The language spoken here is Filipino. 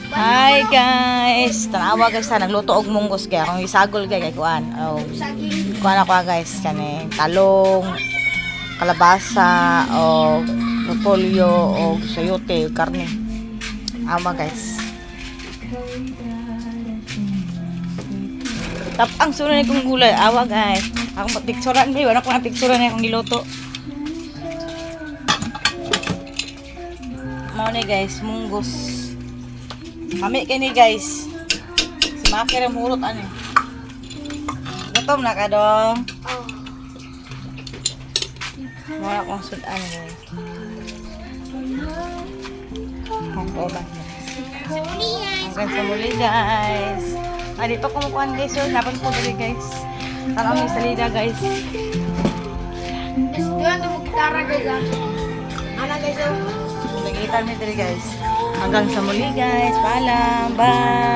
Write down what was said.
Hi guys, tanawa guys ha, nagluto og munggos kaya kung isagol kay kuan. Oh, kuan ako guys kani talong, kalabasa o repolyo o sayote, karne. Ama guys. Ang sunod ni kong gulay, awa guys. Akong papicturean ba, wala ko na picturean akong niluto. Mao ni guys, munggos. Kami kini guys. Si Makir ang hurot ani. Gutom na ka dong. Wala akong sudan guys. Hanggang sa muli guys. Dito kumukuhan guys yun. Dapat po dali guys. Tara may salida guys. Doon ito magkitara guys ah. Ano guys oh. Nagitan mo dali guys. Hanggang sa muli guys. Paalam. Bye.